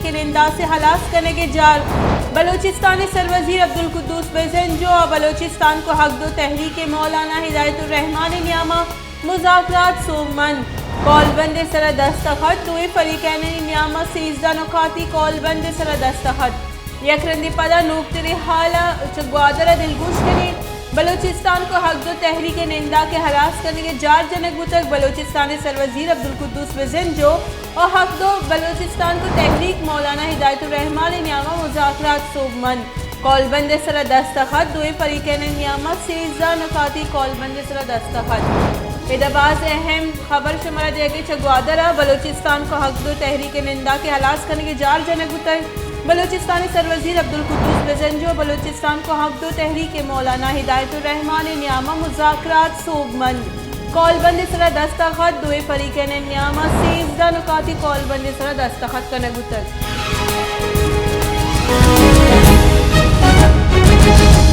تحریک نندا سے خلاص کرنے کے جار بلوچستانی سروزیر عبدالقدوس بزنجو اور بلوچستان کو حق دو تحریک مولانا ہدایت الرحمان نیامہ مذاکرات سومن کال بند سر دستخط دوئے فریقین نیامہ 13 نکاتی کال بند سر دستخط یک رندی پدا نوکتری حالہ چگوادر دلگوش کنی بلوچستان کو حق دو تحریک نندا کے ہلاس کرنے کے جار جنک بتک بلوچستانی سروزیر عبدالقدوس بزنجو اور حق دو بلوچستان کو تحریک مولانا ہدایت الرحمان نیامہ مذاکرات سومن کال بند سر دستخط دوئے فریقین نیامہ 13 نکاتی کال بند سر دستخط ادباز اہم خبر شمارہ دیا کہ چگوادرہ بلوچستان کو حق دو تحریک نندا کے ہلاس کرنے کے جار جنک بتک بلوچستانی سروزیر عبدالقدوس بزنجو بلوچستان کو حق دو تحریک مولانا ہدایت الرحمان نیامہ مذاکرات سومن کال بند سر دستخط دوئے فریقین نیامہ 13 نکاتی کال بند سر دستخط کرنے بتک